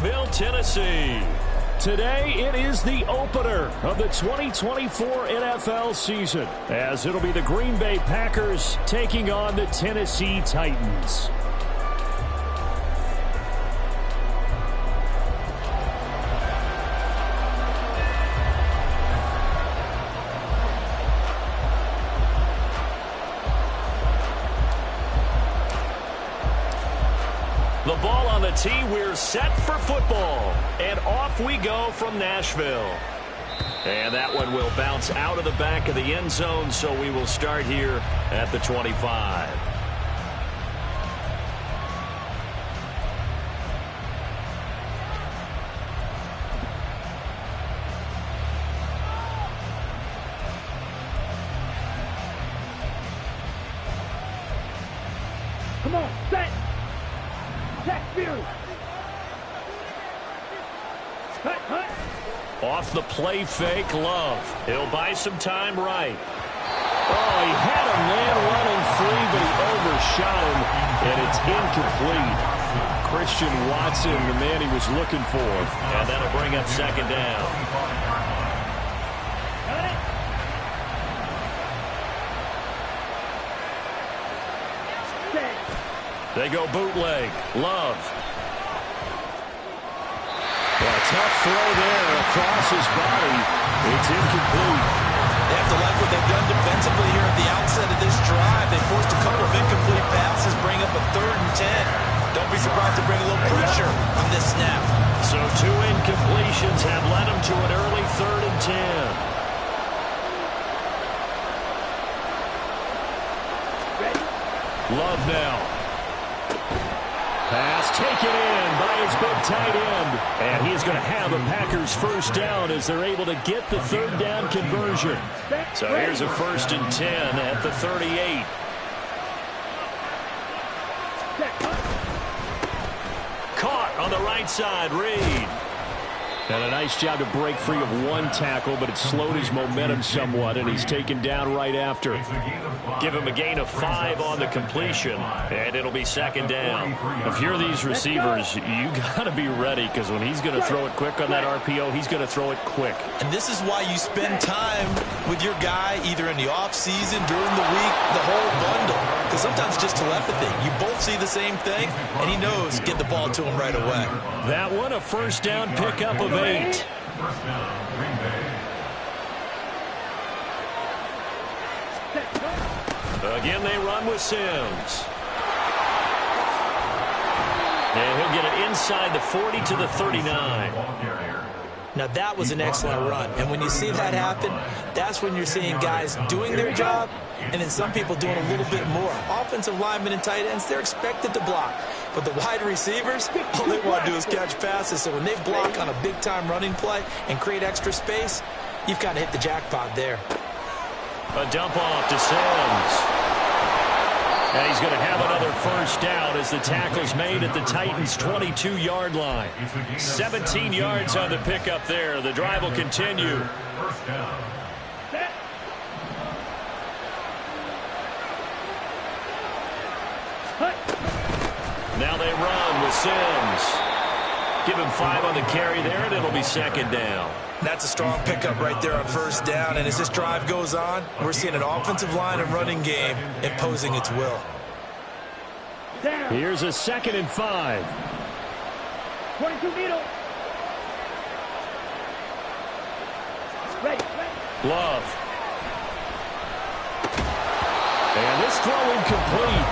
Nashville, Tennessee. Today, it is the opener of the 2024 NFL season, as it'll be the Green Bay Packers taking on the Tennessee Titans. The ball on the tee, we're set for football. And off we go from Nashville. And that one will bounce out of the back of the end zone, so we will start here at the 25. Come on, set! Off the play fake, Love. He'll buy some time right. Oh, he had a man running free, but he overshot him, and it's incomplete. Christian Watson, the man he was looking for. And that'll bring up second down. They go bootleg. Love. A tough throw there across his body. It's incomplete. They have to like what they've done defensively here at the outset of this drive. They forced a couple of incomplete passes, bring up a 3rd and 10. Don't be surprised to bring a little pressure on this snap. So 2 incompletions have led them to an early 3rd and 10. Love now. Pass taken in by his big tight end. And he's going to have a Packers first down as they're able to get the 3rd down conversion. So here's a 1st and 10 at the 38. Caught on the right side, Reed. And a nice job to break free of 1 tackle, but it slowed his momentum somewhat, and he's taken down right after. Give him a gain of 5 on the completion, and it'll be second down. If you're these receivers, you got to be ready, because when he's going to throw it quick on that RPO, he's going to throw it quick. And this is why you spend time with your guy either in the offseason, during the week, the whole bundle. Because sometimes just telepathy. You both see the same thing, and he knows get the ball to him right away. That one, a first down pickup of 8. Again, they run with Sims. And he'll get it inside the 40 to the 39. Now, that was an excellent run. And when you see that happen, that's when you're seeing guys doing their job and then some people doing a little bit more. Offensive linemen and tight ends, they're expected to block. But the wide receivers, all they want to do is catch passes. So when they block on a big-time running play and create extra space, you've kind of hit the jackpot there. A dump off to Sims. And he's going to have another first down as the tackle's made at the Titans' 22-yard line. 17 yards on the pickup there. The drive will continue. Now they run with Sims. Give him 5 on the carry there, and it'll be second down. That's a strong pickup right there on first down. And as this drive goes on, we're seeing an offensive line and running game imposing its will. Here's a 2nd and 5. 22 needle. Ready. Love. And this throw incomplete.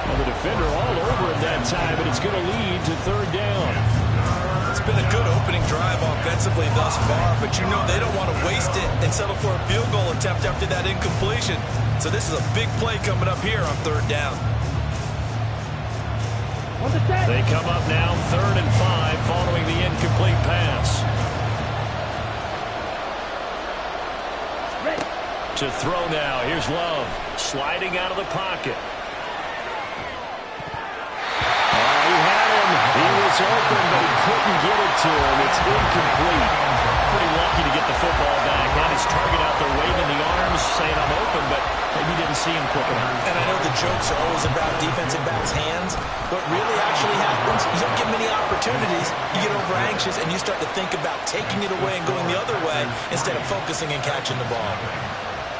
Well, the defender all over him that time, but it's going to lead to 3rd down. It's been a good opening drive offensively thus far, but you know they don't want to waste it and settle for a field goal attempt after that incompletion. So this is a big play coming up here on 3rd down. They come up now 3rd and 5 following the incomplete pass. To throw now. Here's Love sliding out of the pocket. He was open, but he couldn't get it to him. It's incomplete. Pretty lucky to get the football back. Had his target out there waving the arms, saying I'm open, but maybe didn't see him quick enough. And I know the jokes are always about defensive backs' hands. What really actually happens, you don't get many opportunities. You get anxious, and you start to think about taking it away and going the other way instead of focusing and catching the ball.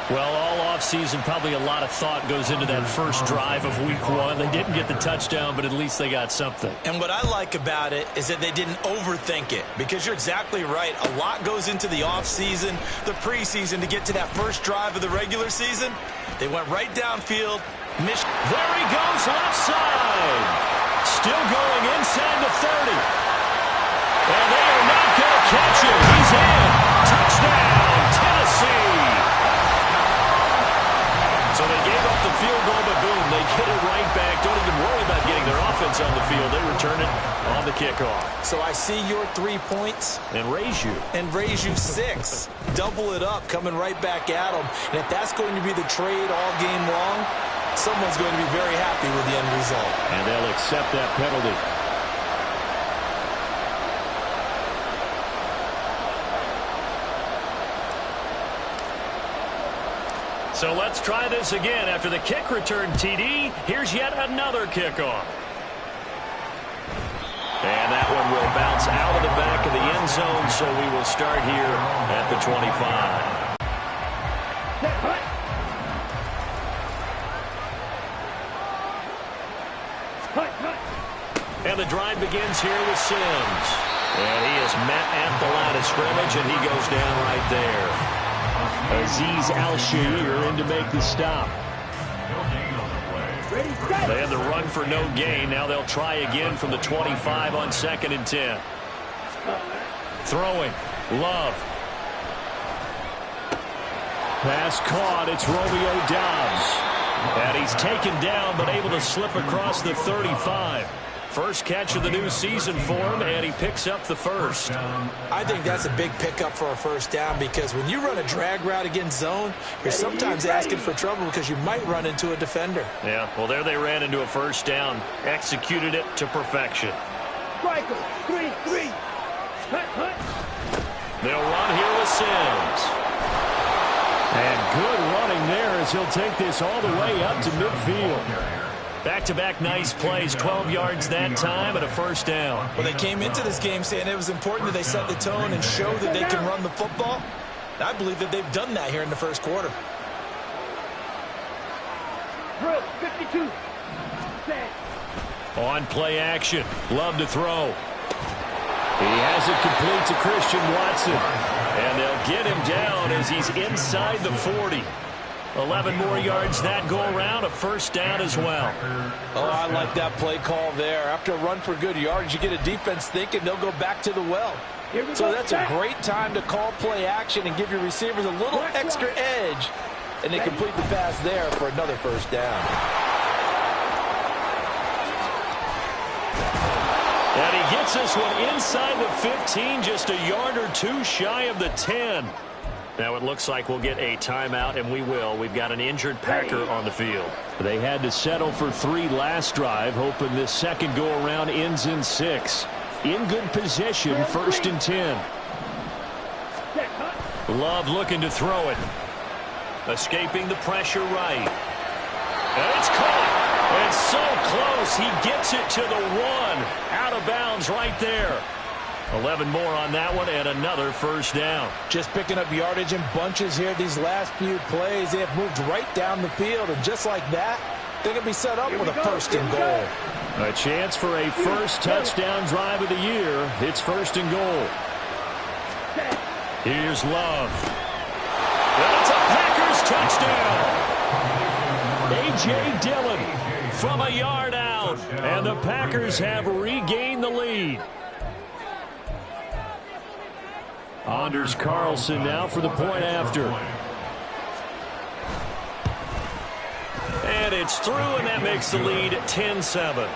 Well, all offseason, probably a lot of thought goes into that first drive of week one. They didn't get the touchdown, but at least they got something. And what I like about it is that they didn't overthink it, because you're exactly right. A lot goes into the offseason, the preseason, to get to that first drive of the regular season. They went right downfield. There he goes, left side. Still going inside the 30. And they are not going to catch him. He's in. Touchdown, Tennessee. So they gave up the field goal, but boom, they get it right back. Don't even worry about getting their offense on the field. They return it on the kickoff. So I see your 3 points. And raise you. And raise you 6. Double it up, coming right back at them. And if that's going to be the trade all game long, someone's going to be very happy with the end result. And they'll accept that penalty. So let's try this again. After the kick return TD, here's yet another kickoff. And that one will bounce out of the back of the end zone, so we will start here at the 25. And the drive begins here with Sims. And he is met at the line of scrimmage, and he goes down right there. Azeez Al-Shaair in to make the stop. They had the run for no gain. Now they'll try again from the 25 on 2nd and 10. Throwing. Love. Pass caught. It's Romeo Doubs. And he's taken down, but able to slip across the 35. First catch of the new season for him, and he picks up the first. I think that's a big pickup for a first down, because when you run a drag route against zone, you're sometimes asking for trouble because you might run into a defender. Yeah, well, there they ran into a first down. Executed it to perfection. Striker, 3-3. They'll run here with Sims. And good running there as he'll take this all the way up to midfield. Back-to-back nice plays, 12 yards that time, and a first down. Well, they came into this game saying it was important that they set the tone and show that they can run the football. And I believe that they've done that here in the first quarter. Drill, 52. Set. On play action. Love to throw. He has it complete to Christian Watson. And they'll get him down as he's inside the 40. 11 more yards that go around, a first down as well. Oh, I like that play call there. After a run for good yards, you get a defense thinking they'll go back to the well. So that's a great time to call play action and give your receivers a little extra edge. And they complete the pass there for another first down. And he gets this one inside the 15, just a yard or two shy of the 10. Now it looks like we'll get a timeout, and we will. We've got an injured Packer on the field. They had to settle for 3 last drive, hoping this second go-around ends in 6. In good position, 1st and 10. Love looking to throw it. Escaping the pressure right. And it's caught. And so close, he gets it to the 1. Out of bounds right there. 11 more on that one, and another first down. Just picking up yardage in bunches here these last few plays. They have moved right down the field, and just like that, they're going to be set up with a first and goal. A chance for a first touchdown drive of the year. It's 1st and goal. Here's Love. And it's a Packers touchdown. A.J. Dillon from a yard out, and the Packers have regained the lead. Anders Carlson now for the point after. And it's through, and that makes the lead 10-7.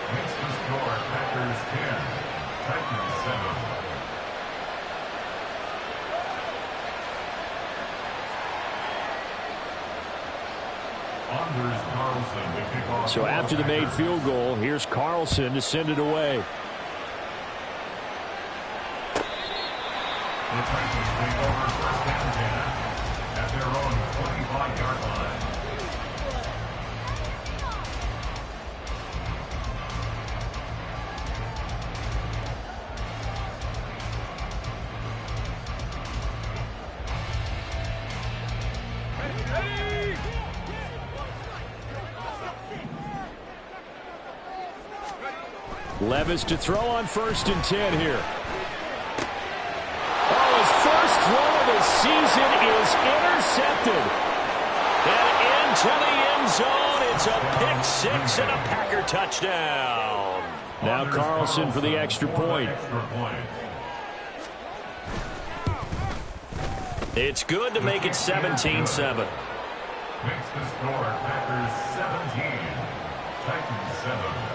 So after the made field goal, here's Carlson to send it away. The Titans take over 1st and 10 at their own 25-yard line. Levis to throw on 1st and 10 here. Oh, his first throw of the season is intercepted. And into the end zone, it's a pick-6 and a Packer touchdown. Now Carlson for the extra point. It's good to make it 17-7. Makes the score Packers 17, Titans 7.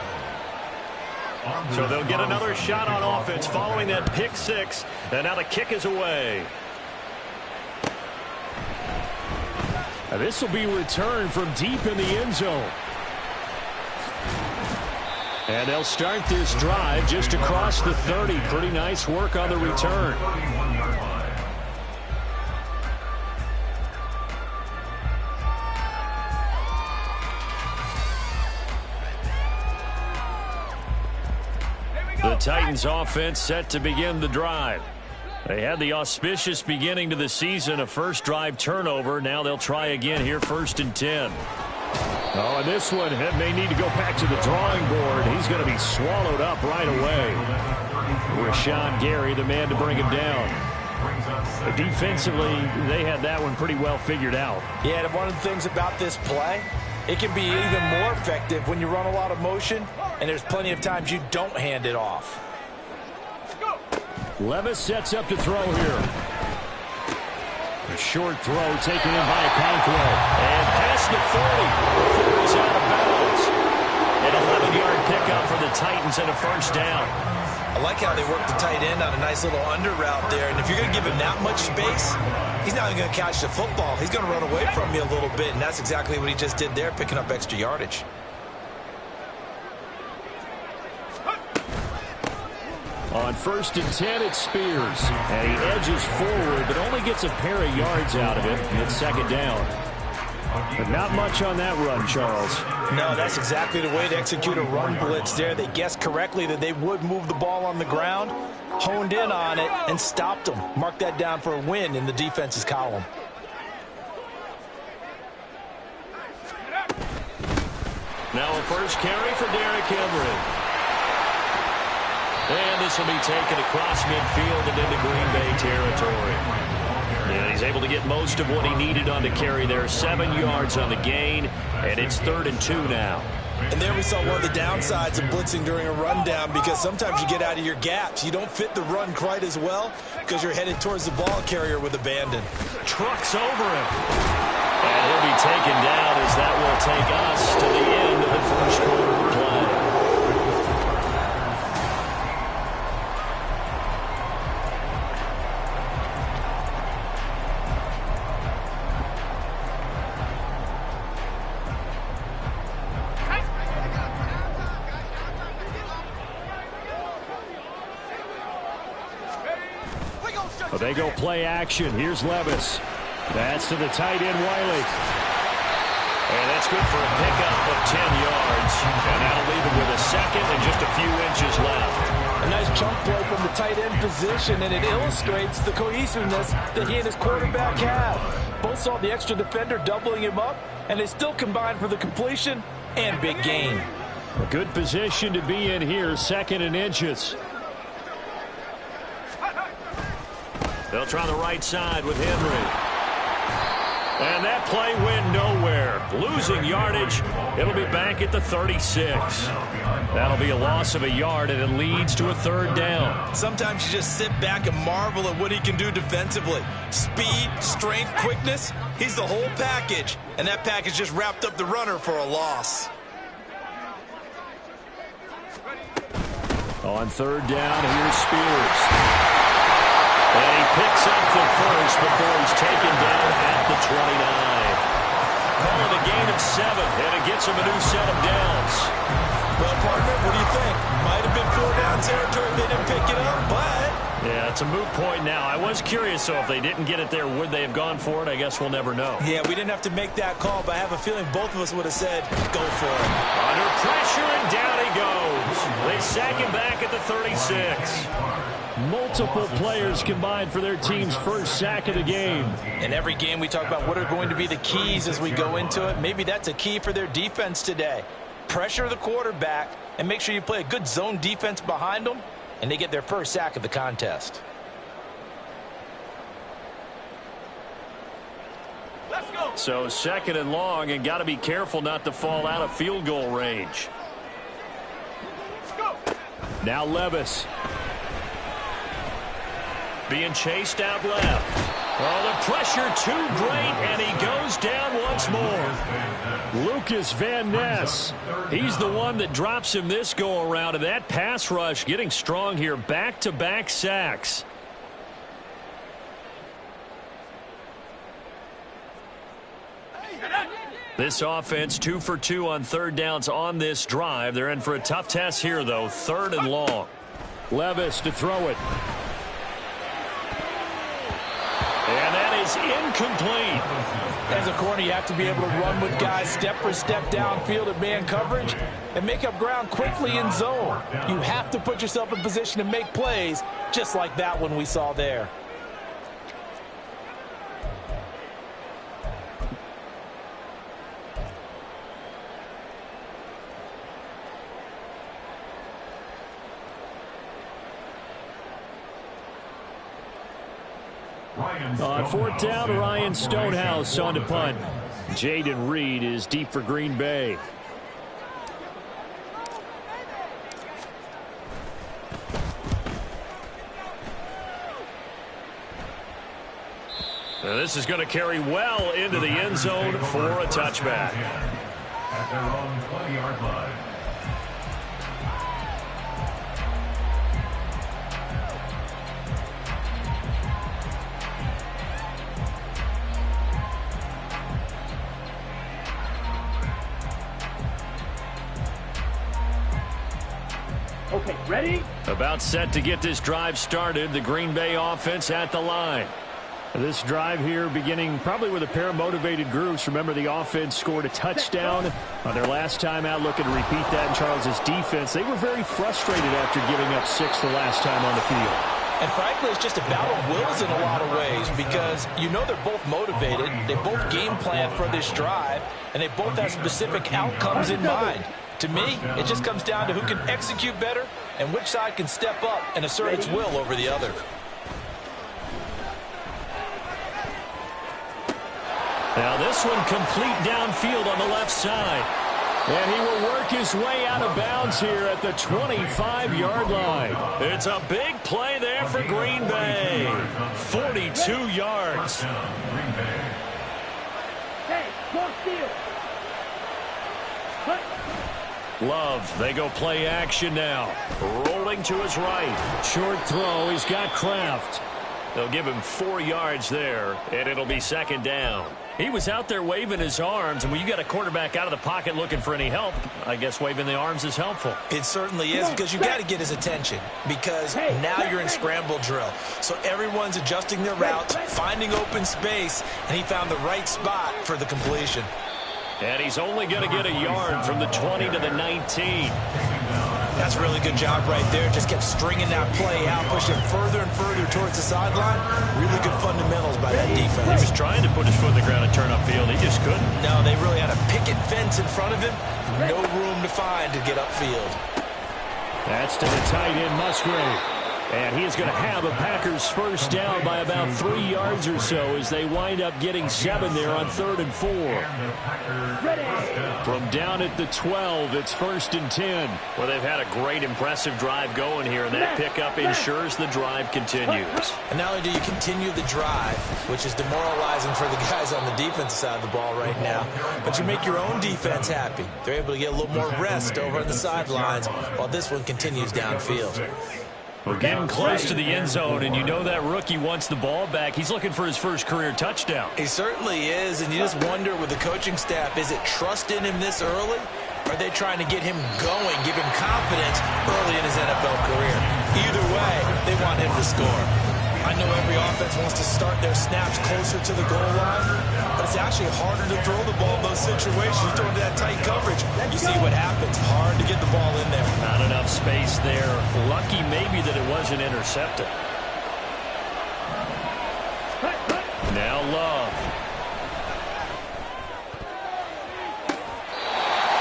So they'll get another shot on offense following that pick-6, and now the kick is away. This will be returned from deep in the end zone. And they'll start this drive just across the 30. Pretty nice work on the return. The Titans offense set to begin the drive. They had the auspicious beginning to the season, a first drive turnover. Now they'll try again here, 1st and 10. Oh, and this one may need to go back to the drawing board. He's going to be swallowed up right away. Rashawn Gary, the man to bring him down. Defensively, they had that one pretty well figured out. Yeah, and one of the things about this play, it can be even more effective when you run a lot of motion, and there's plenty of times you don't hand it off. Levis sets up to throw here. A short throw taken in by Okonkwo. And past the 40. Before he's out of bounds. An 11-yard pickup for the Titans and a first down. I like how they work the tight end on a nice little under route there. And if you're going to give him that much space, he's not even going to catch the football. He's going to run away from you a little bit, and that's exactly what he just did there, picking up extra yardage. On 1st and 10, it's Spears. And he edges forward, but only gets a pair of yards out of it. And it's 2nd down. But not much on that run, Charles. No, that's exactly the way to execute a run blitz there. They guessed correctly that they would move the ball on the ground, honed in on it, and stopped them. Mark that down for a win in the defense's column. Now a first carry for Derrick Henry. And this will be taken across midfield and into Green Bay territory. And he's able to get most of what he needed on the carry there. 7 yards on the gain, and it's 3rd and 2 now. And there we saw one of the downsides of blitzing during a rundown, because sometimes you get out of your gaps. You don't fit the run quite as well because you're headed towards the ball carrier with abandon. Trucks over him. And he'll be taken down as that will take us to the end of the first quarter play. They go play action. Here's Levis. That's to the tight end, Wiley. And that's good for a pickup of 10 yards. And that'll leave him with a second and just a few inches left. A nice chunk play from the tight end position, and it illustrates the cohesiveness that he and his quarterback have. Both saw the extra defender doubling him up, and they still combined for the completion and big gain. A good position to be in here, 2nd and inches. They'll try the right side with Henry. And that play went nowhere. Losing yardage. It'll be back at the 36. That'll be a loss of a yard, and it leads to a 3rd down. Sometimes you just sit back and marvel at what he can do defensively. Speed, strength, quickness. He's the whole package. And that package just wrapped up the runner for a loss. On 3rd down, here's Spears. And he picks up the first before he's taken down at the 29. Call it a gain of 7, and it gets him a new set of downs. Well, partner, what do you think? Might have been 4-down territory if they didn't pick it up, but... Yeah, it's a moot point now. I was curious, so if they didn't get it there, would they have gone for it? I guess we'll never know. Yeah, we didn't have to make that call, but I have a feeling both of us would have said, go for it. Under pressure, and down he goes. They sack him back at the 36. Multiple players combined for their team's first sack of the game. In every game, we talk about what are going to be the keys as we go into it. Maybe that's a key for their defense today. pressure the quarterback, and make sure you play a good zone defense behind them, and they get their first sack of the contest. Let's go. So 2nd and long, and got to be careful not to fall out of field goal range. Let's go. Now Levis. Being chased out left. Oh, the pressure too great, and he goes down once more. Lucas Van Ness. He's the one that drops him this go-around, and that pass rush getting strong here. Back-to-back sacks. This offense 2 for 2 on 3rd downs on this drive. They're in for a tough test here, though. 3rd and long. Levis to throw it. And that is incomplete. As a corner, you have to be able to run with guys step for step downfield at man coverage and make up ground quickly in zone. You have to put yourself in position to make plays, just like that one we saw there. On 4th down, Ryan Stonehouse on to punt. Jaden Reed is deep for Green Bay. Now this is going to carry well into the end zone for a touchback. At their own 20-yard line. Okay, ready? About set to get this drive started. The Green Bay offense at the line. This drive here beginning probably with a pair of motivated groups. Remember, the offense scored a touchdown on their last time out, looking to repeat that in Charles' defense. They were very frustrated after giving up 6 the last time on the field. And frankly, it's just a battle of wills in a lot of ways because you know they're both motivated, they both game plan for this drive, and they both have specific outcomes in mind. To me, it just comes down to who can execute better and which side can step up and assert its will over the other. Now this one complete downfield on the left side. And he will work his way out of bounds here at the 25-yard line. It's a big play there for Green Bay. 42 yards. Hey, long steal. Cut. Love, they go play action now. Rolling to his right. Short throw, he's got Kraft. They'll give him 4 yards there, and it'll be 2nd down. He was out there waving his arms, and when you got a quarterback out of the pocket looking for any help, I guess waving the arms is helpful. It certainly is because you got to get his attention because now you're in scramble drill. So everyone's adjusting their routes, finding open space, and he found the right spot for the completion. And he's only going to get a yard from the 20 to the 19. That's a really good job right there. Just kept stringing that play out, pushing further and further towards the sideline. Really good fundamentals by that defense. He was trying to put his foot in the ground and turn upfield. He just couldn't. No, they really had a picket fence in front of him. No room to find to get upfield. That's to the tight end, Musgrave. And he is going to have a Packers first down by about 3 yards or so as they wind up getting 7 there on 3rd and 4. From down at the 12, it's 1st and 10. Well, they've had a great, impressive drive going here, and that pickup ensures the drive continues. And not only do you continue the drive, which is demoralizing for the guys on the defensive side of the ball right now, but you make your own defense happy. They're able to get a little more rest over on the sidelines while this one continues downfield. We're getting close to the end zone, and you know that rookie wants the ball back. He's looking for his first career touchdown. He certainly is, and you just wonder with the coaching staff, is it trust in him this early? Or are they trying to get him going, give him confidence early in his NFL career? Either way, they want him to score. I know every offense wants to start their snaps closer to the goal line, but it's actually harder to throw the ball in those situations. You throw into that tight coverage, you see what happens. Hard to get the ball in there. Not enough space there. Lucky maybe that it wasn't intercepted. Now Love.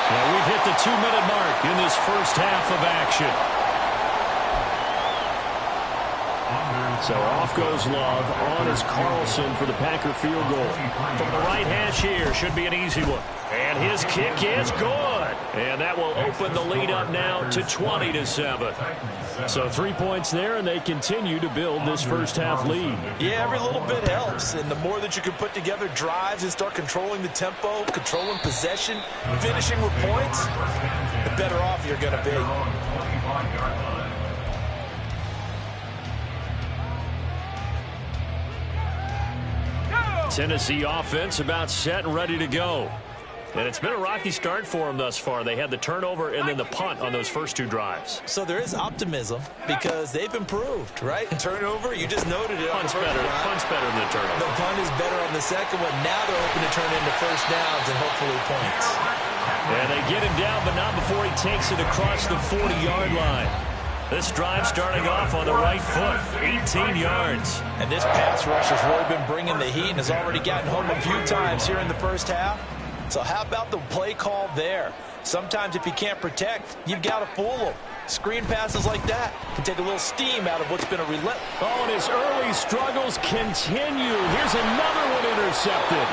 Now we've hit the the 2-minute mark in this first half of action. So off goes Love. On is Carlson for the Packer field goal. From the right hash here, should be an easy one. And his kick is good. And that will open the lead up now to 20-7. So 3 points there, and they continue to build this first half lead. Yeah, every little bit helps. And the more that you can put together drives and start controlling the tempo, controlling possession, finishing with points, the better off you're going to be. Tennessee offense about set and ready to go. And it's been a rocky start for them thus far. They had the turnover and then the punt on those first 2 drives. So there is optimism because they've improved, right? Turnover, you just noted it. Punt's better. Punt's better than the turnover. The punt is better on the second one. Now they're hoping to turn into first downs and hopefully points. And they get him down, but not before he takes it across the 40-yard line. This drive starting off on the right foot, 18 yards. And this pass rush has really been bringing the heat and has already gotten home a few times here in the first half. So how about the play call there? Sometimes if you can't protect, you've got to fool them. Screen passes like that can take a little steam out of what's been a relentless. Oh, and his early struggles continue. Here's another one intercepted.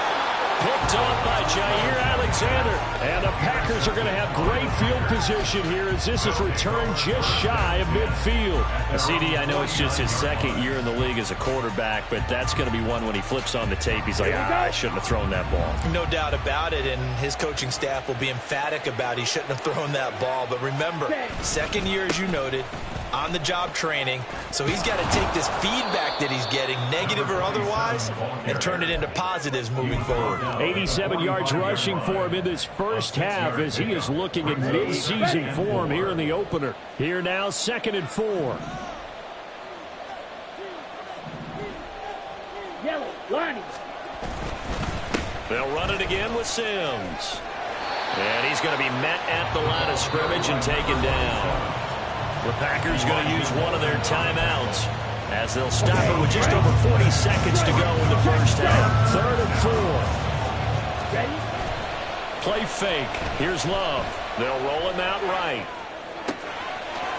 Picked off by Jair Alexander. And the Packers are going to have great field position here as this is returned just shy of midfield. CD, I know it's just his second year in the league as a quarterback, but that's going to be one when he flips on the tape. He's like, I shouldn't have thrown that ball. No doubt about it, and his coaching staff will be emphatic about he shouldn't have thrown that ball. But remember, second year, as you noted, on-the-job training, so he's got to take this feedback that he's getting, negative or otherwise, and turn it into positives moving forward. 87 yards rushing for him in this first half as he is looking in mid-season form here in the opener. Here now, 2nd and 4. Yellow, Lonnie. They'll run it again with Sims. And he's going to be met at the line of scrimmage and taken down. The Packers going to use one of their timeouts as they'll stop it with just over 40 seconds to go in the first half. 3rd and 4. Ready? Play fake. Here's Love. They'll roll him out right.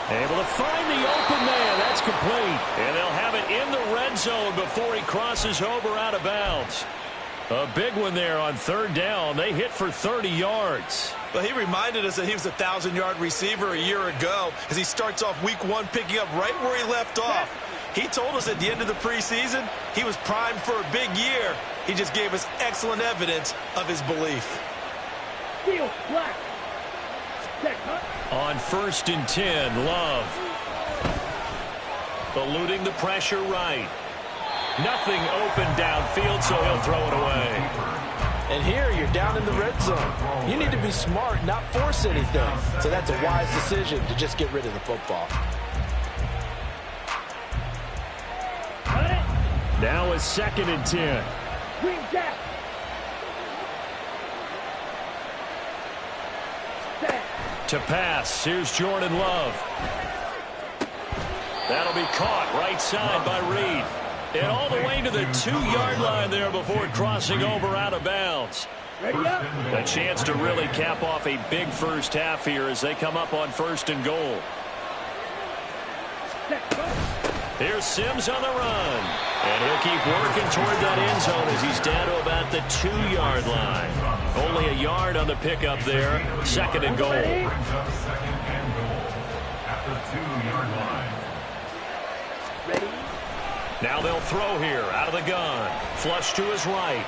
Able to find the open man. That's complete. And they'll have it in the red zone before he crosses over out of bounds. A big one there on 3rd down. They hit for 30 yards. Well, he reminded us that he was a 1,000-yard receiver a year ago as he starts off week 1 picking up right where he left off. He told us at the end of the preseason he was primed for a big year. He just gave us excellent evidence of his belief. Steal, black. Check, huh? On 1st and 10, Love. Eluding the pressure right. Nothing open downfield, so he'll throw it away. And here you're down in the red zone. You need to be smart, not force anything. So that's a wise decision to just get rid of the football. Got it? Now is 2nd and 10. Green Jack. Set. To pass, here's Jordan Love. That'll be caught right side by Reed. And all the way to the 2-yard line there before crossing over out of bounds. Ready up? A chance to really cap off a big first half here as they come up on 1st and goal. Set, go. Here's Sims on the run. And he'll keep working toward that end zone as he's down to about the 2-yard line. Only a yard on the pickup there. 2nd and goal. Second and goal at the 2-yard line. Ready? Now they'll throw here out of the gun. Flush to his right.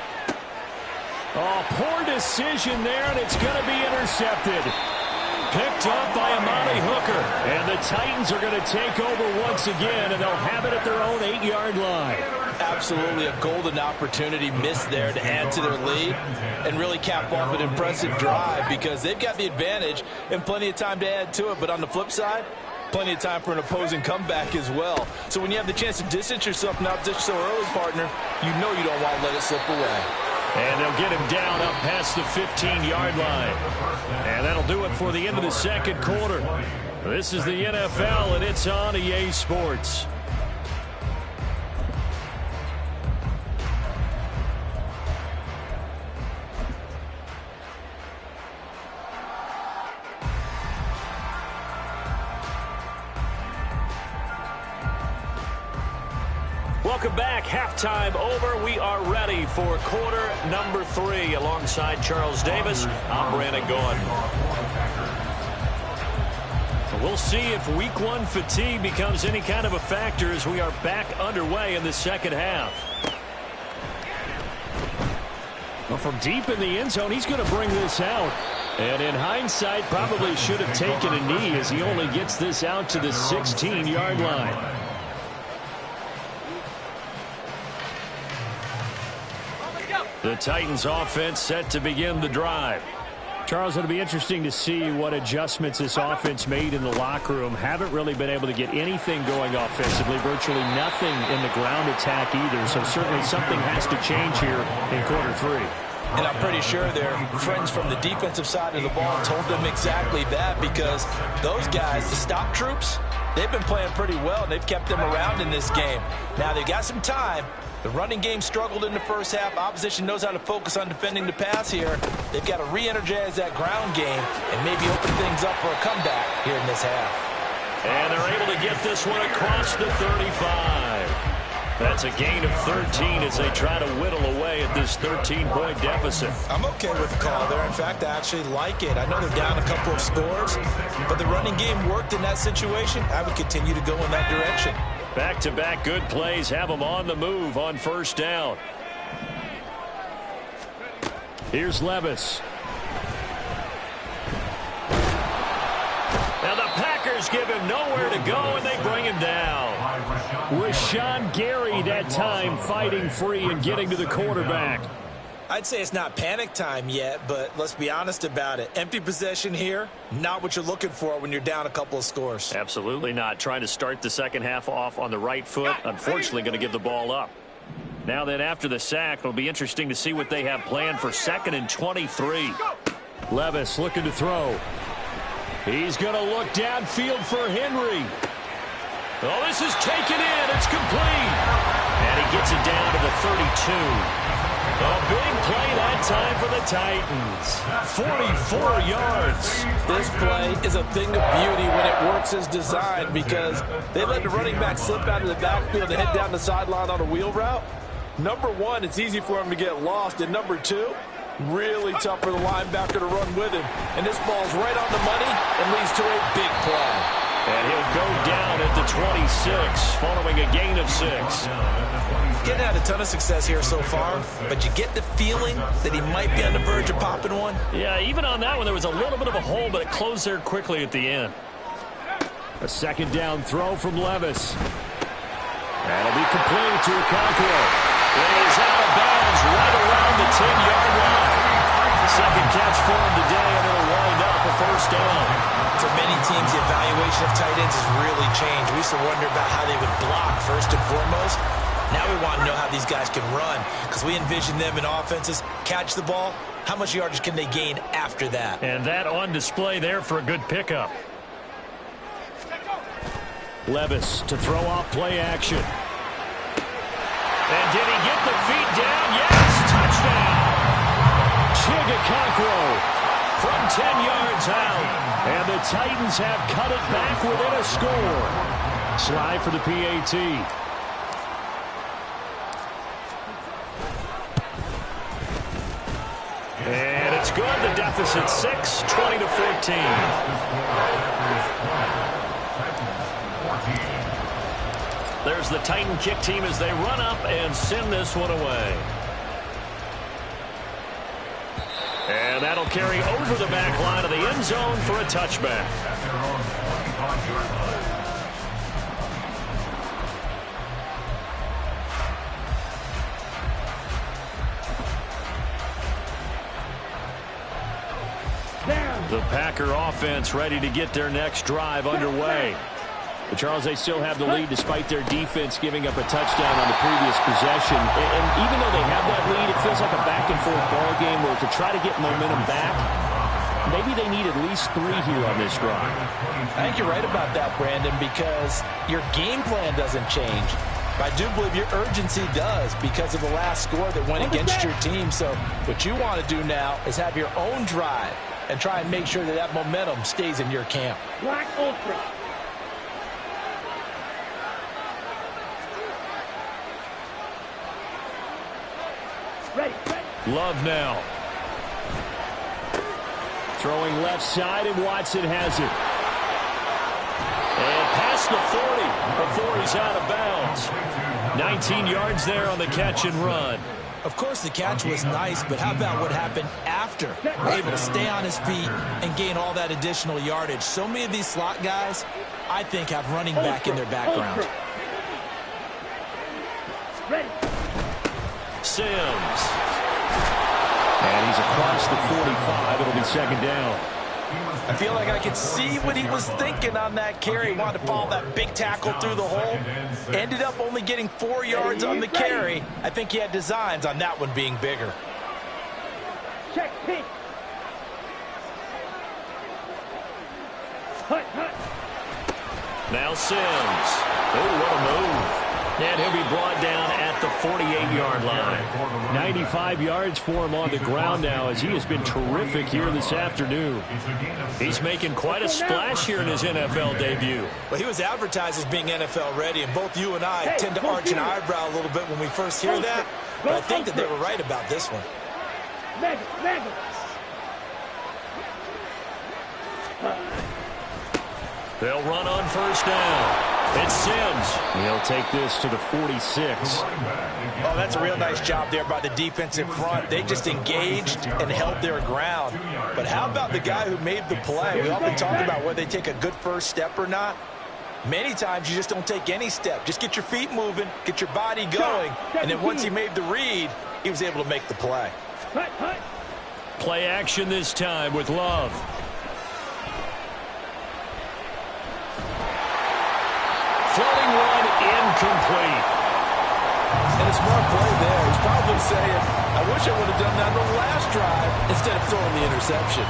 Oh, poor decision there, and it's going to be intercepted. Picked up by Amani Hooker. And the Titans are going to take over once again, and they'll have it at their own 8-yard line. Absolutely a golden opportunity missed there to add to their lead and really cap off an impressive drive because they've got the advantage and plenty of time to add to it. But on the flip side, plenty of time for an opposing comeback as well. So when you have the chance to distance yourself from opposition so early, partner, you know you don't want to let it slip away. And they'll get him down up past the 15-yard line. And that'll do it for the end of the second quarter. This is the NFL, and it's on EA Sports. Welcome back. Halftime over. We are ready for quarter number 3. Alongside Charles Davis, I'm Brandon Gaudin. We'll see if week 1 fatigue becomes any kind of a factor as we are back underway in the second half. Well, from deep in the end zone, he's going to bring this out. And in hindsight, probably should have taken a knee as he only gets this out to the 16-yard line. The Titans offense set to begin the drive. Charles, it'll be interesting to see what adjustments this offense made in the locker room. Haven't really been able to get anything going offensively, virtually nothing in the ground attack either. So certainly something has to change here in quarter 3. And I'm pretty sure their friends from the defensive side of the ball told them exactly that, because those guys, the stop troops, they've been playing pretty well, and they've kept them around in this game. Now they've got some time. The running game struggled in the first half. Opposition knows how to focus on defending the pass here. They've got to re-energize that ground game and maybe open things up for a comeback here in this half. And they're able to get this one across the 35. That's a gain of 13 as they try to whittle away at this 13-point deficit. I'm okay with the call there. In fact, I actually like it. I know they're down a couple of scores, but the running game worked in that situation. I would continue to go in that direction. Back-to-back good plays have them on the move on first down. Here's Levis. Now the Packers give him nowhere to go, and they bring him down. Rashawn Gary that time fighting free and getting to the quarterback. I'd say it's not panic time yet, but let's be honest about it. Empty possession here, not what you're looking for when you're down a couple of scores. Absolutely not. Trying to start the second half off on the right foot. Unfortunately, going to give the ball up. Now then, after the sack, it'll be interesting to see what they have planned for 2nd and 23. Levis looking to throw. He's going to look downfield for Henry. Oh, this is taken in. It's complete. And he gets it down to the 32. A big play that time for the Titans. 44 yards. This play is a thing of beauty when it works as designed, because they let the running back slip out of the backfield and head down the sideline on a wheel route. Number one, it's easy for him to get lost. And number two, really tough for the linebacker to run with him. And this ball's right on the money and leads to a big play. And he'll go down at the 26 following a gain of 6. Getting had a ton of success here so far, but you get the feeling that he might be on the verge of popping one. Yeah, even on that one, there was a little bit of a hole, but it closed there quickly at the end. A second down throw from Levis. That'll be complete to Okonkwo. It is out of bounds right around the 10-yard line. Second catch for him today, and it'll wind up a first down. For many teams, the evaluation of tight ends has really changed. We used to wonder about how they would block first and foremost. Now we want to know how these guys can run, because we envision them in offenses catch the ball. How much yardage can they gain after that? And that on display there for a good pickup. Levis to throw off play action. And did he get the feet down? Yes, touchdown. Okonkwo from 10 yards out. And the Titans have cut it back within a score. Slide for the PAT. And it's good. The deficit 6, 20-14. There's the Titan kick team as they run up and send this one away. And that'll carry over the back line of the end zone for a touchback. The Packer offense ready to get their next drive underway. But Charles, they still have the lead despite their defense giving up a touchdown on the previous possession. And even though they have that lead, it feels like a back-and-forth ball game where to try to get momentum back, maybe they need at least 3 here on this drive. I think you're right about that, Brandon, because your game plan doesn't change. I do believe your urgency does because of the last score that went against your team. So what you want to do now is have your own drive and try and make sure that that momentum stays in your camp. Black Ultra. Ready. Love now. Throwing left side, and Watson has it. And past the 40 before he's out of bounds. 19 yards there on the catch and run. Of course, the catch was nice, but how about what happened after? Able to stay on his feet and gain all that additional yardage. So many of these slot guys, I think, have running back in their background. Ready. Sims. And he's across the 45. It'll be second down. I feel like I could see what he was thinking on that carry. Wanted to follow that big tackle through the hole. Ended up only getting 4 yards on the carry. I think he had designs on that one being bigger. Check pitch. Hut. Now Sims. Oh, what a move. And he'll be brought down at the 48-yard line. 95 yards for him on the ground now, as he has been terrific here this afternoon. He's making quite a splash here in his NFL debut. Well, he was advertised as being NFL ready, and both you and I tend to arch an eyebrow a little bit when we first hear that. But I think that they were right about this one. Mega. They'll run on first down. It's Sims. He'll take this to the 46. Oh, that's a real nice job there by the defensive front. They just engaged and held their ground. But how about the guy who made the play? We often talk about whether they take a good first step or not. Many times you just don't take any step. Just get your feet moving, get your body going, and then once he made the read, he was able to make the play. Play action this time with Love. Floating run incomplete. And a smart play there. He's probably saying, I wish I would have done that on the last drive instead of throwing the interception.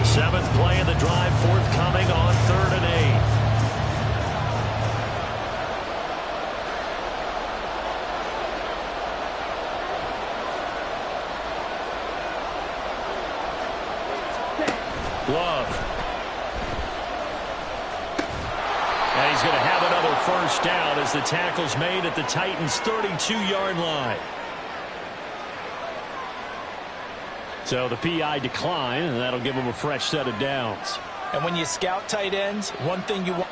Seventh play of the drive forthcoming on 3rd and 8. Love. And he's going to have another first down as the tackle's made at the Titans' 32-yard line. So the PI decline, and that'll give him a fresh set of downs. And when you scout tight ends, one thing you want...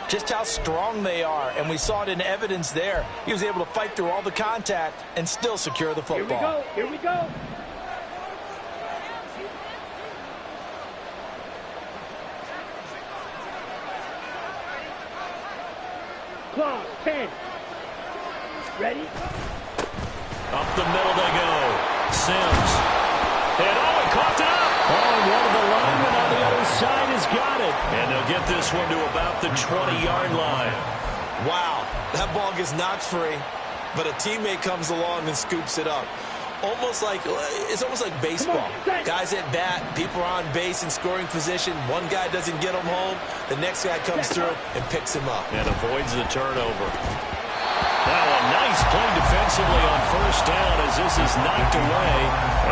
just how strong they are, and we saw it in evidence there. He was able to fight through all the contact and still secure the football. Here we go. Clock, 10. Ready? Up the middle they go. Sims. And he caught it up. Oh, and one of the linemen on the other side has got it. And they'll get this one to about the 20-yard line. Wow, that ball gets knocked free, but a teammate comes along and scoops it up. It's almost like baseball. Guys at bat, people are on base in scoring position. One guy doesn't get him home. The next guy comes through and picks him up. And avoids the turnover. Now a nice play defensively on first down as this is knocked away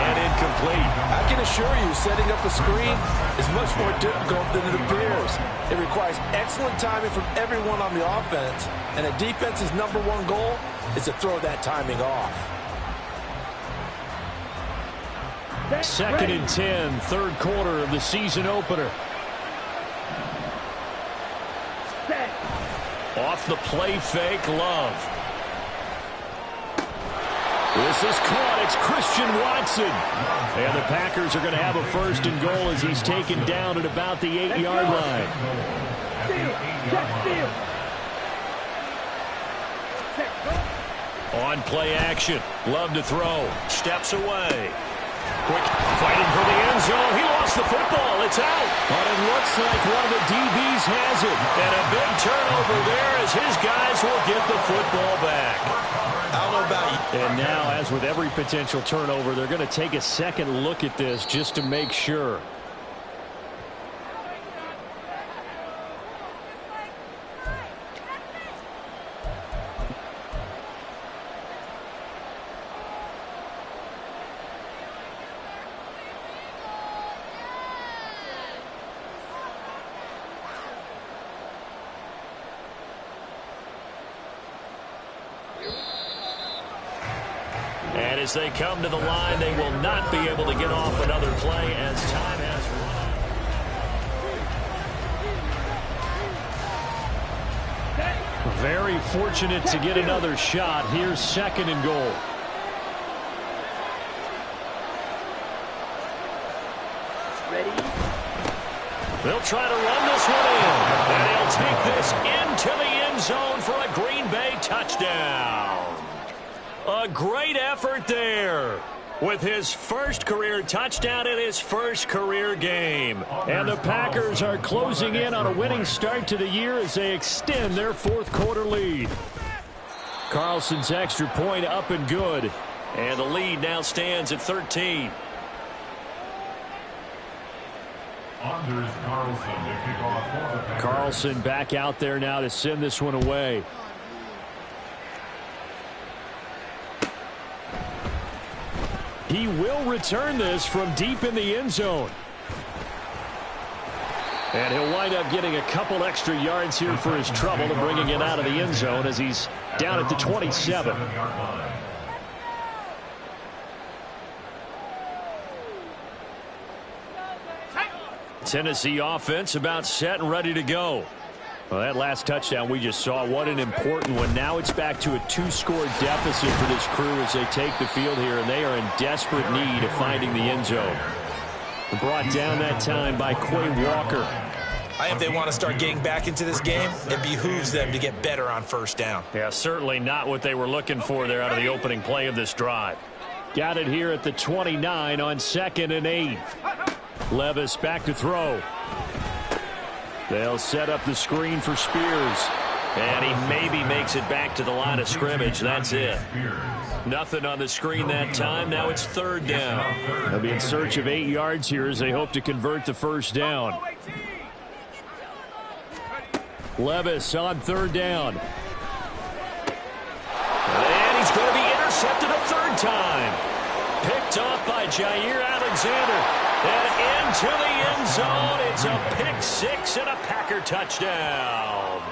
and incomplete. I can assure you, setting up a screen is much more difficult than it appears. It requires excellent timing from everyone on the offense, and a defense's #1 goal is to throw that timing off. 2nd and 10, third quarter of the season opener. Off the play fake, Love. This is caught. It's Christian Watson. And the Packers are going to have a 1st and goal as he's taken down at about the 8-yard line. On play action. Love to throw. Steps away. Quick fighting for the end zone. He lost the football. It's out. But it looks like one of the DBs has it. And a big turnover there as his guys will get the football back. I don't know about you. And now as with every potential turnover, they're going to take a second look at this just to make sure. And as they come to the line, they will not be able to get off another play as time has run. Very fortunate to get another shot. Here's second and goal. Ready? They'll try to run this one in. And they'll take this into the end zone for a Green Bay touchdown. A great effort there with his first career touchdown in his first career game. And the Packers are closing in on a winning start to the year as they extend their fourth quarter lead. Carlson's extra point up and good. And the lead now stands at 13. Anders Carlson to kick off for the Packers. Carlson back out there now to send this one away. He will return this from deep in the end zone. And he'll wind up getting a couple extra yards here for his trouble and bringing it out of the end zone as he's down at the 27. Tennessee offense about set and ready to go. Well, that last touchdown we just saw, what an important one. Now it's back to a 2-score deficit for this crew as they take the field here, and they are in desperate need of finding the end zone. Brought down that time by Quay Walker. I think they want to start getting back into this game. It behooves them to get better on first down. Yeah, certainly not what they were looking for there out of the opening play of this drive. Got it here at the 29 on 2nd and 8. Levis back to throw. They'll set up the screen for Spears. And he maybe makes it back to the line of scrimmage. That's it. Nothing on the screen that time. Now it's 3rd down. They'll be in search of 8 yards here as they hope to convert the first down. Levis on 3rd down. And he's going to be intercepted a 3rd time. Picked off by Jair Alexander. And into the end zone. It's a pick 6 and a Packer touchdown.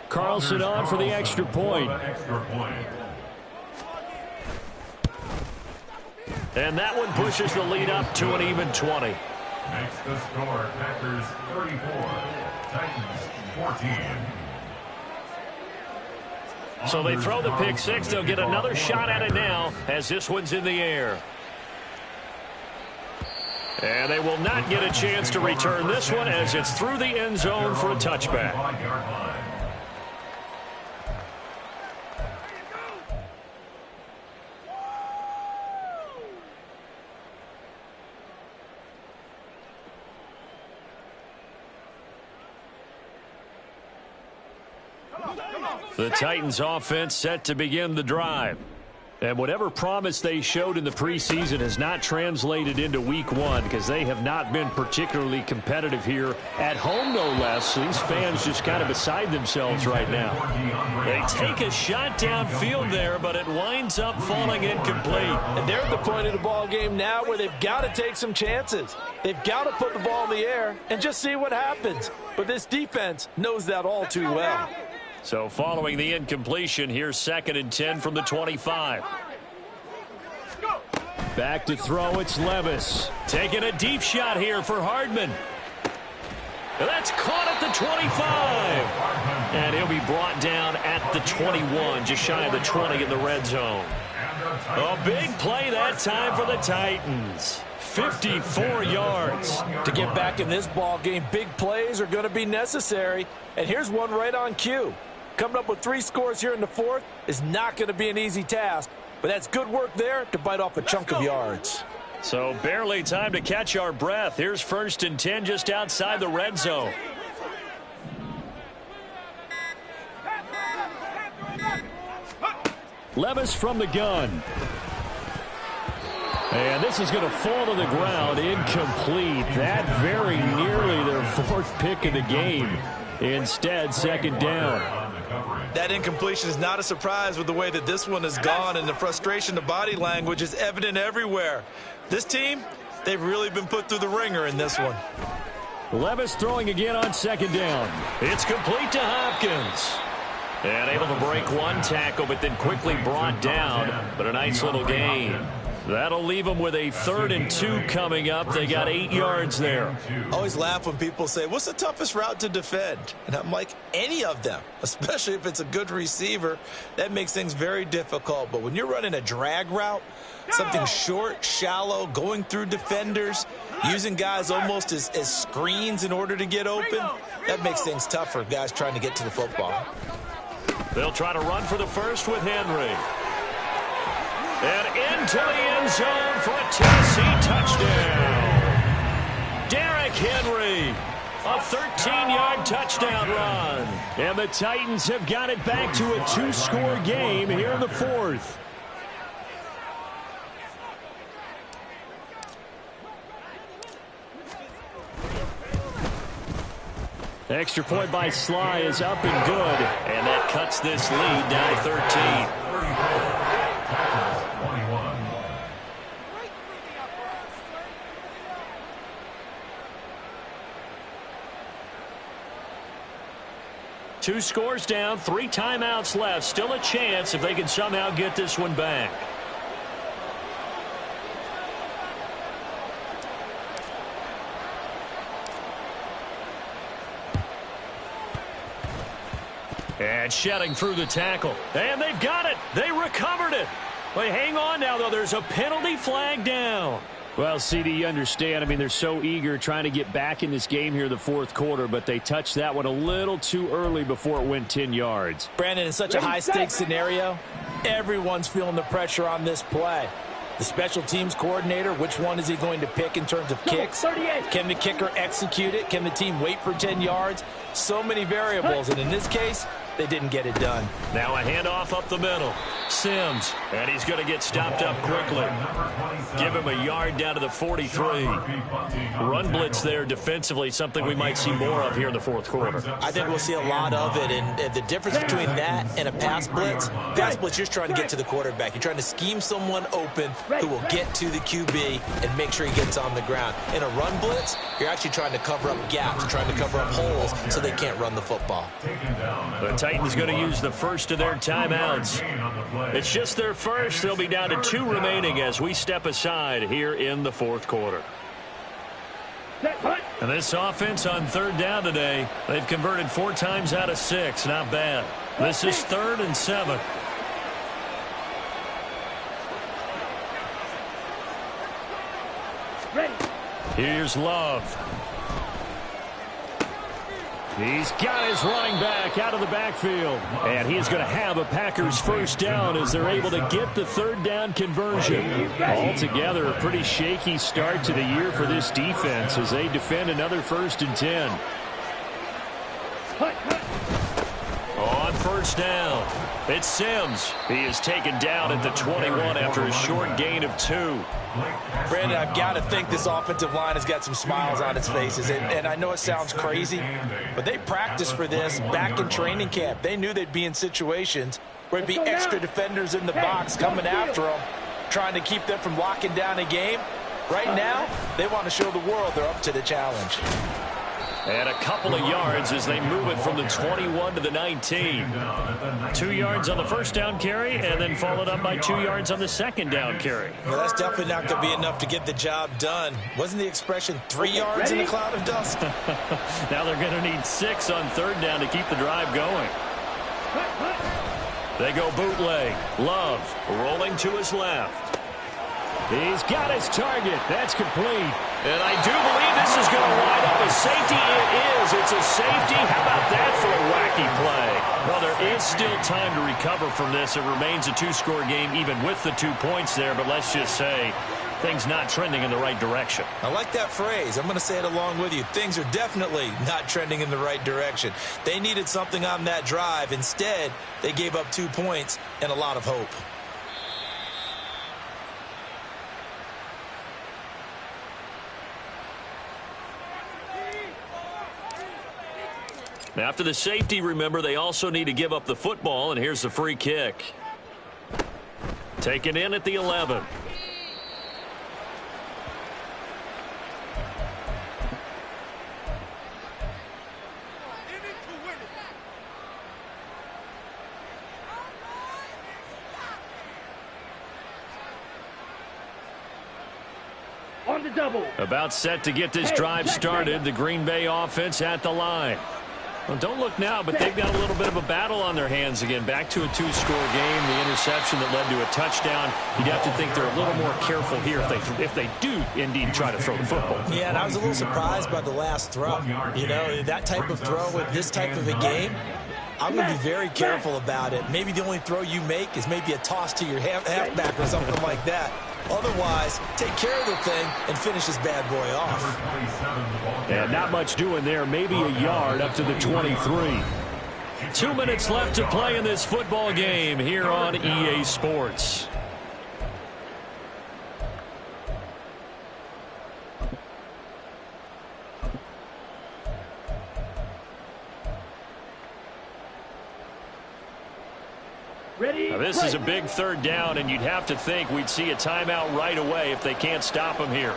Carlson on for the extra point. And that one pushes the lead up to an even 20. Makes the score Packers 34, Titans 14. So they throw the pick 6. They'll get another shot at it now as this one's in the air. And they will not get a chance to return this one as it's through the end zone for a touchback. The Titans offense set to begin the drive. And whatever promise they showed in the preseason has not translated into week 1 because they have not been particularly competitive here at home, no less. These fans just kind of beside themselves right now. They take a shot downfield there, but it winds up falling incomplete. And they're at the point of the ball game now where they've got to take some chances. They've got to put the ball in the air and just see what happens. But this defense knows that all too well. So following the incompletion, here's 2nd and 10 from the 25. Back to throw, it's Levis. Taking a deep shot here for Hardman. That's caught at the 25. And he'll be brought down at the 21, just shy of the 20 in the red zone. A big play that time for the Titans. 54 yards. To get back in this ball game, big plays are going to be necessary. And here's one right on cue. Coming up with 3 scores here in the 4th is not going to be an easy task, but that's good work there to bite off a chunk of yards. So barely time to catch our breath. Here's 1st and 10 just outside the red zone. Levis from the gun. And this is going to fall to the ground, incomplete. That very nearly their fourth pick of the game. Instead, second down. That incompletion is not a surprise with the way that this one has gone, and the frustration, the body language is evident everywhere. This team, they've really been put through the ringer in this one. Levis throwing again on second down. It's complete to Hopkins. And able to break one tackle, but then quickly brought down. But a nice little gain. That'll leave them with a 3rd and 2 coming up. They got 8 yards there. I always laugh when people say, what's the toughest route to defend? And I'm like, any of them, especially if it's a good receiver. That makes things very difficult. But when you're running a drag route, something short, shallow, going through defenders, using guys almost as screens in order to get open, that makes things tough for guys trying to get to the football. They'll try to run for the first with Henry. And into the end zone for a Tennessee touchdown. Derrick Henry, a 13-yard touchdown run. And the Titans have got it back to a 2-score game here in the 4th. Extra point by Sly is up and good. And that cuts this lead down to 13. 2 scores down, 3 timeouts left. Still a chance if they can somehow get this one back. And shedding through the tackle. And they've got it. They recovered it. But hang on now, though. There's a penalty flag down. Well, CD, you understand. I mean, they're so eager trying to get back in this game here in the 4th quarter, but they touched that one a little too early before it went 10 yards. Brandon, in such a high-stakes scenario, everyone's feeling the pressure on this play. The special teams coordinator, which one is he going to pick in terms of kicks? Can the kicker execute it? Can the team wait for 10 yards? So many variables, and in this case, they didn't get it done. Now a handoff up the middle. Sims, and he's going to get stopped up quickly. Give him a yard down to the 43. Run blitz there defensively, something we might see more of here in the 4th quarter. I think we'll see a lot of it, and the difference between that and a pass blitz, you're just trying to get to the quarterback. You're trying to scheme someone open who will get to the QB and make sure he gets on the ground. In a run blitz, you're actually trying to cover up gaps, trying to cover up holes so they can't run the football. The Titans going to use the first of their timeouts. It's just their first. They'll be down to 2 remaining as we step aside here in the 4th quarter. And this offense on 3rd down today, they've converted 4 times out of 6. Not bad. This is 3rd and 7. Here's Love. He's got his running back out of the backfield. And he's going to have a Packers first down as they're able to get the 3rd down conversion. Altogether, a pretty shaky start to the year for this defense as they defend another 1st and 10. On 1st down, it's Sims. He is taken down at the 21 after a short gain of 2. Brandon, I've got to think this offensive line has got some smiles on its faces. And I know it sounds crazy, but they practiced for this back in training camp. They knew they'd be in situations where it'd be extra defenders in the box coming after them, trying to keep them from locking down a game. Right now, they want to show the world they're up to the challenge. And a couple of yards as they move it from the 21 to the 19. 2 yards on the first down carry, and then followed up by 2 yards on the second down carry. Well, that's definitely not going to be enough to get the job done. Wasn't the expression 3 yards in a cloud of dust? Now they're going to need 6 on 3rd down to keep the drive going. They go bootleg. Love rolling to his left. He's got his target. That's complete. And I do believe this is going to wind up a safety. It is. It's a safety. How about that for a wacky play? Well, there is still time to recover from this. It remains a 2-score game even with the 2 points there. But let's just say things not trending in the right direction. I like that phrase. I'm going to say it along with you. Things are definitely not trending in the right direction. They needed something on that drive. Instead, they gave up 2 points and a lot of hope. After the safety, remember, they also need to give up the football, and here's the free kick. Taken in at the 11. On the double. About set to get this drive started. The Green Bay offense at the line. Well, don't look now, but they've got a little bit of a battle on their hands again. Back to a 2-score game. The interception that led to a touchdown. You'd have to think they're a little more careful here if they do indeed try to throw the football. Yeah, and I was a little surprised by the last throw. You know, that type of throw with this type of a game, I'm going to be very careful about it. Maybe the only throw you make is maybe a toss to your halfback or something like that. Otherwise, take care of the thing and finish this bad boy off. And not much doing there. Maybe a yard up to the 23. 2 minutes left to play in this football game here on EA Sports. Now this is a big third down, and you'd have to think we'd see a timeout right away if they can't stop him here.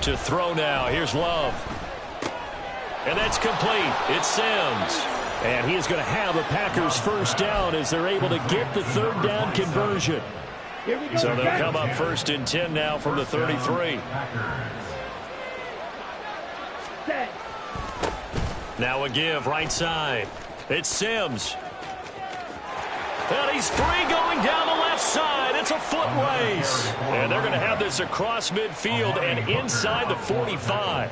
To throw now. Here's Love. And that's complete. It's Sims. And he is going to have a Packers first down as they're able to get the third down conversion. So they'll come up 1st and 10 now from the 33. Now a give right side. It's Sims. And he's free going down the left side. It's a foot race. And they're going to have this across midfield and inside the 45.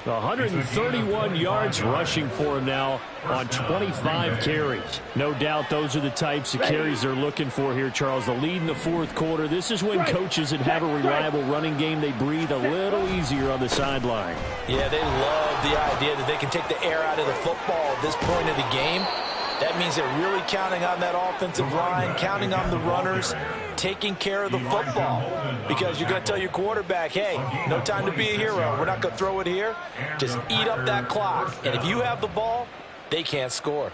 131 yards rushing for him now on 25 carries. No doubt those are the types of carries they're looking for here, Charles. The lead in the fourth quarter. This is when coaches that have a reliable running game, they breathe a little easier on the sideline. Yeah, they love the idea that they can take the air out of the football at this point of the game. That means they're really counting on that offensive line, counting on the runners, taking care of the football. Because you're going to tell your quarterback, hey, no time to be a hero. We're not going to throw it here. Just eat up that clock. And if you have the ball, they can't score.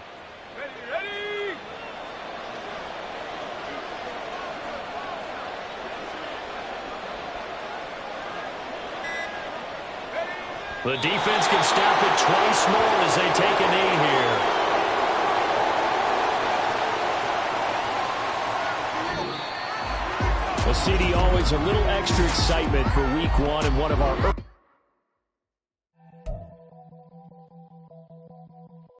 The defense can stop it twice more as they take a knee here. Well, CD, always a little extra excitement for week one and one of our